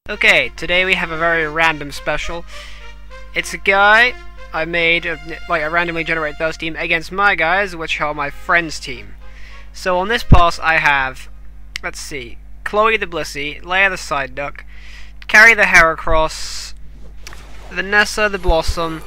Okay, today we have a very random special. It's a guy I made, like a randomly generated those team against my guys, which are my friend's team. So on this pass I have, let's see, Chloe the Blissey, Leia the Side Duck, Carrie the Heracross, Vanessa the Blossom,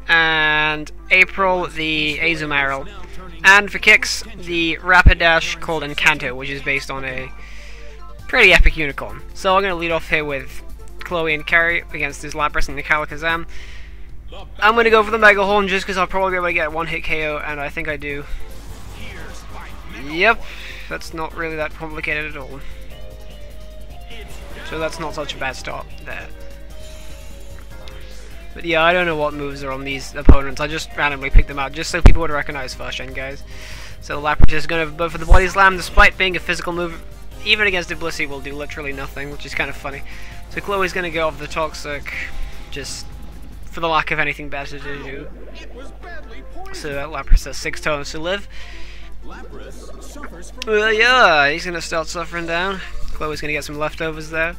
and April the Azumarill. And for kicks, the Rapidash called Encanto, which is based on a pretty epic unicorn. So I'm going to lead off here with Chloe and Carrie against this Lapras and the Calicazam. I'm going to go for the Mega Horn just because I'll probably be able to get a one-hit KO, and I think I do. Yep, that's not really that complicated at all. So that's not such a bad start there. But yeah, I don't know what moves are on these opponents. I just randomly picked them out just so people would recognize first gen guys. So Lapras is going to go for the Body Slam despite being a physical move. Even against the Blissey will do literally nothing, which is kind of funny. So Chloe's going to go off the Toxic just for the lack of anything better to do. So Lapras has 6 turns to live. Well, yeah, he's going to start suffering down. Chloe's going to get some leftovers there.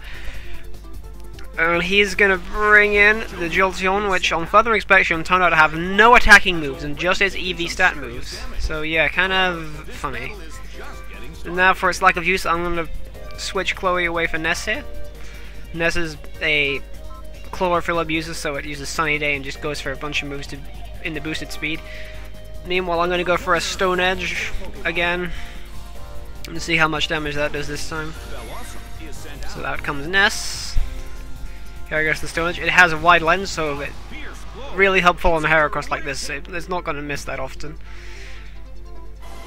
And he's going to bring in the Jolteon, which on further inspection turned out to have no attacking moves and just its EV stat moves. So yeah, kind of funny. And now for its lack of use, I'm going to switch Chloe away for Ness here. Ness is a Chlorophyll abuser, so it uses Sunny Day and just goes for a bunch of moves in the boosted speed. Meanwhile, I'm going to go for a Stone Edge again and see how much damage that does this time. So out comes Ness. Here goes the Stone Edge. It has a wide lens, so it's really helpful on a Heracross like this. It's not going to miss that often.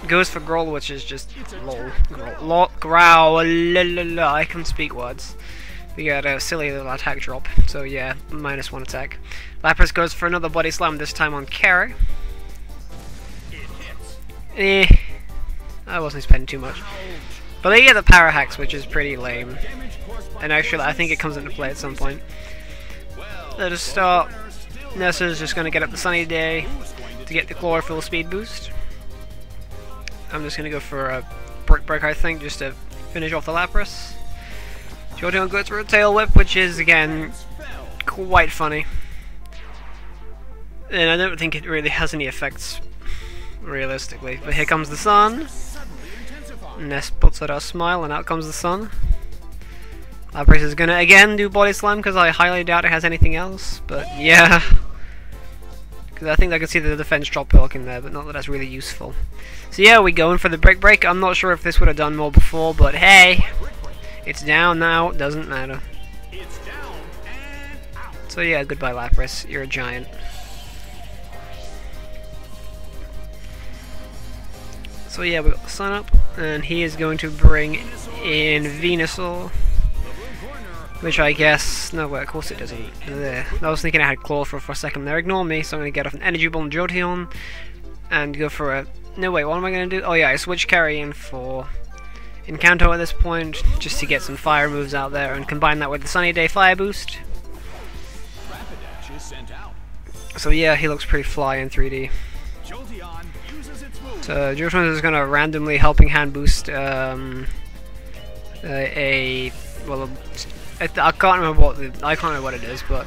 Goes for Growl, which is just growl. I can speak words. We got a silly little attack drop, so yeah, -1 attack. Lapras goes for another Body Slam, this time on Carrie. I wasn't spending too much. But they get the Power Hacks, which is pretty lame. And actually, I think it comes into play at some point. Let us start. Nessa's just going to get up the Sunny Day to get the Chlorophyll speed boost. I'm just going to go for a Brick Break, I think, just to finish off the Lapras. Jolteon goes for a Tail Whip, which is, again, quite funny. And I don't think it really has any effects, realistically. But here comes the sun. Ness puts out a smile, and out comes the sun. Lapras is going to, again, do Body Slam, because I highly doubt it has anything else. But, yeah. Because I think I can see the defense drop perk in there, but not that that's really useful. So yeah, we go in for the Brick Break. I'm not sure if this would have done more before, but hey, it's down now, doesn't matter. So yeah, goodbye Lapras, you're a giant. So yeah, we got the sun up, and he is going to bring in Venusaur. Which I guess... no, well, of course it doesn't. There. I was thinking I had Chlorophyll for a second there. Ignore me, so I'm going to get off an Energy Ball and Jolteon. And go for a... no, wait, what am I going to do? Oh yeah, I switch Carrie in for Encanto at this point, just to get some fire moves out there, and combine that with the Sunny Day Fire Boost. So yeah, he looks pretty fly in 3D. So Jolteon is going to randomly Helping Hand boost I can't remember what it is, but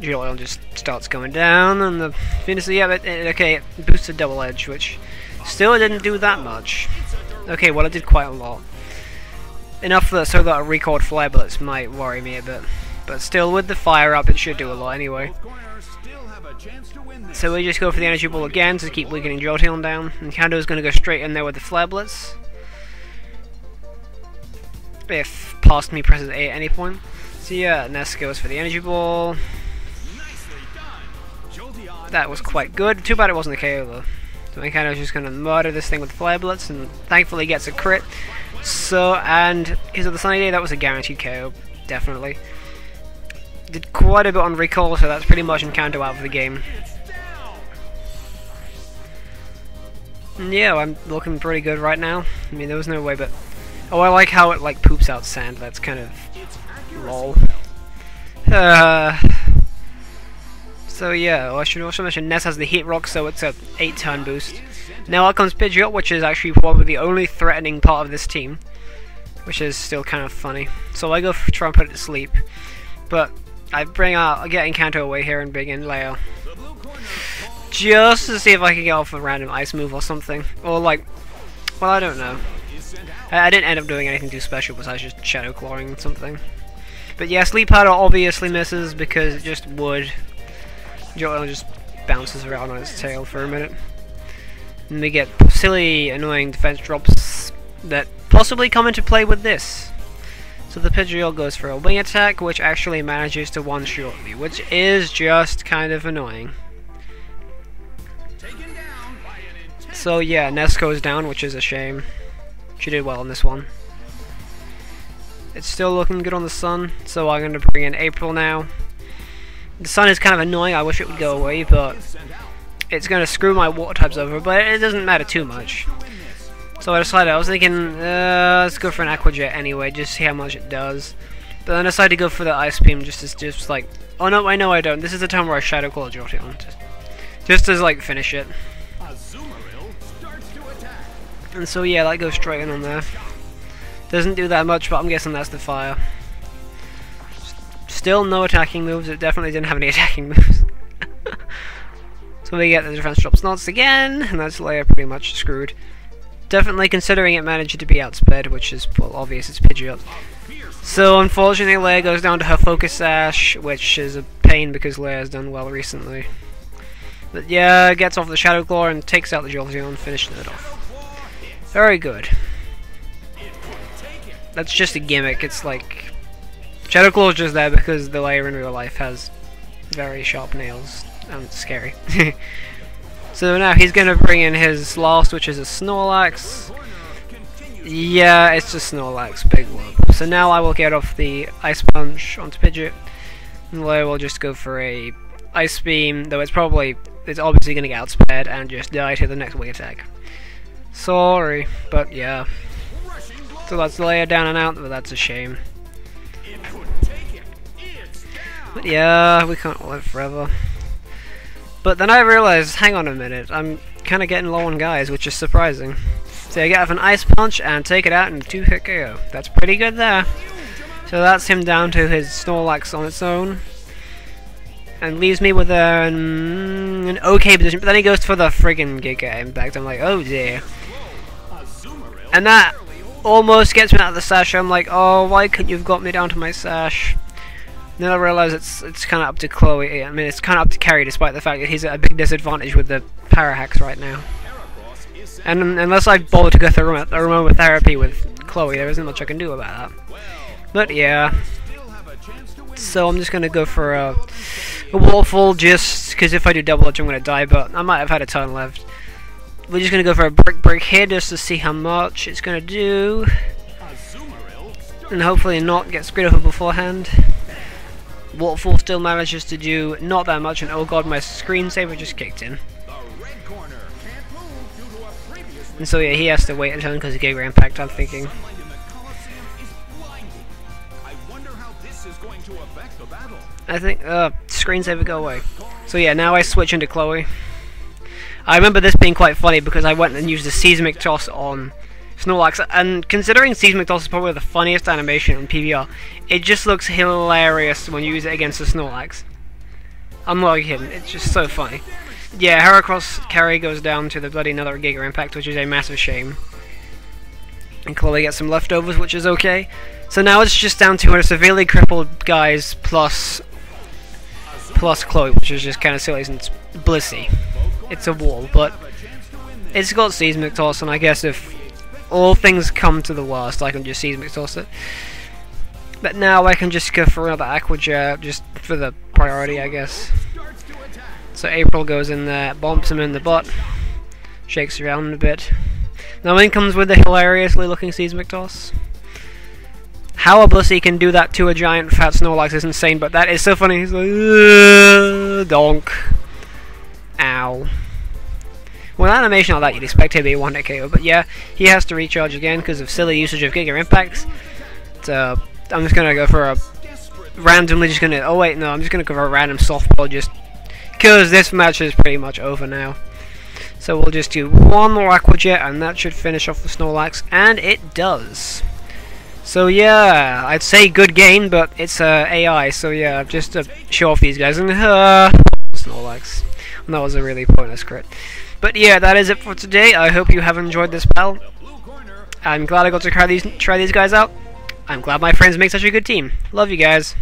Jolteon just starts going down, and the Venusaur, yeah, okay, it boosted Double Edge, which still didn't do that much. Okay, well, it did quite a lot. Enough so that a recalled Flare Bullets might worry me a bit, but still, with the fire up, it should do a lot anyway. So we just go for the Energy Ball again to keep weakening Jolteon down, and Kando's going to go straight in there with the Flare Blitz. If past me presses A at any point. So yeah, Ness goes for the Energy Ball. That was quite good. Too bad it wasn't a KO though. So Encanto's just going to murder this thing with Flare Blitz, and thankfully gets a crit. So, and because of the Sunny Day, that was a guaranteed KO, definitely. Did quite a bit on recall, so that's pretty much Encanto out of the game. And yeah, I'm looking pretty good right now. I mean, there was no way, but... oh, I like how it, like, poops out sand. That's kind of... lol. So yeah, I should also mention Ness has the Heat Rock, so it's a 8-turn boost. Now out comes Pidgeot, which is actually probably the only threatening part of this team. which is still kind of funny. So I go try and put it to sleep, but I get Encanto away here and bring in Leo, just to see if I can get off a random ice move or something, or like, well, I don't know. I didn't end up doing anything too special besides just Shadow Clawing something. But yeah, Sleep Powder obviously misses because it just would. Jolteon just bounces around on its tail for a minute. And we get silly, annoying defense drops that possibly come into play with this. So the Pidgeot goes for a wing attack, which actually manages to one-shot me, which is just kind of annoying. So yeah, Ness goes down, which is a shame. She did well on this one. It's still looking good on the Sun, so I'm going to bring in April now. The Sun is kind of annoying, I wish it would go away, but it's going to screw my water types over, but it doesn't matter too much. So I decided, I was thinking, let's go for an Aqua Jet anyway, just see how much it does. But then I decided to go for the Ice Beam, just like, oh no, I know I don't. This is the time where I Shadow Claw Jolteon, just to like finish it. And so yeah, that goes straight in on there. Doesn't do that much, but I'm guessing that's the fire. Still no attacking moves, it definitely didn't have any attacking moves. So we get the defense drops knots again, and that's Leia pretty much screwed. Definitely considering it managed to be outsped, which is, well, obvious, it's Pidgeot. So unfortunately Leia goes down to her Focus Sash, which is a pain because Leia's done well recently. But yeah, gets off the Shadow Claw and takes out the Jolteon, finishing it off. Very good. That's just a gimmick, it's like... Shadow Claw is just there because the Leia in real life has very sharp nails, and it's scary. So now he's going to bring in his last, which is a Snorlax. Yeah, it's just Snorlax, big whoop. So now I will get off the Ice Punch onto Pidgeot, and Leia will just go for a Ice Beam, though it's obviously going to get outsped and just die to the next wing attack. Sorry, but yeah. So that's Leia down and out, but that's a shame. But yeah, we can't live forever. But then I realized, hang on a minute, I'm kind of getting low on guys, which is surprising. So I get off an Ice Punch and take it out in 2-hit KO. That's pretty good there. So that's him down to his Snorlax on its own. And leaves me with an okay position, but then he goes for the friggin' Giga Impact. I'm like, oh dear. And that almost gets me out of the sash. I'm like, oh, why couldn't you have got me down to my sash? Then I realise it's kind of up to Chloe. I mean, it's kind of up to Carrie, despite the fact that he's at a big disadvantage with the Parahacks right now. And unless I bother to go through aromatherapy with Chloe, there isn't much I can do about that. But yeah. So I'm just going to go for a Waterfall, just because if I do double edge I'm going to die, but I might have had a turn left. We're just going to go for a break here just to see how much it's going to do. And hopefully not get screwed over beforehand. Waterfall still manages to do not that much, and oh god, my screensaver just kicked in. And so yeah, he has to wait a turn because of Giga Impact, I'm thinking. I think, screensaver, go away. So yeah, now I switch into Chloe. I remember this being quite funny because I went and used a Seismic Toss on Snorlax, and considering Seismic Toss is probably the funniest animation in PBR, it just looks hilarious when you use it against the Snorlax. I'm not kidding, it's just so funny. Yeah, Heracross Carry goes down to the bloody another Giga Impact, which is a massive shame. And Chloe gets some leftovers, which is okay. So now it's just down to a severely crippled guys plus Chloe, which is just kind of silly since Blissey. It's a wall, but it's got Seismic Toss, and I guess if all things come to the worst, I can just Seismic Toss it. But now I can just go for another Aqua Jet, just for the priority, I guess. So April goes in there, bumps him in the butt, shakes around a bit. Now in comes with the hilariously looking Seismic Toss. How a Blissey can do that to a giant fat Snorlax is insane, but that is so funny. He's like, donk. Ow. Well, animation like that, you'd expect him to be a 1-hit KO, but yeah, he has to recharge again because of silly usage of Giga Impacts. So I'm just gonna go for a randomly just gonna. Oh wait, no, I'm just gonna go for a random softball just because this match is pretty much over now. So we'll just do one more Aqua Jet, and that should finish off the Snorlax, and it does. So yeah, I'd say good game, but it's AI, so yeah, just to show off these guys. And Snorlax. And that was a really pointless crit. But yeah, that is it for today. I hope you have enjoyed this battle. I'm glad I got to try these guys out. I'm glad my friends make such a good team. Love you guys.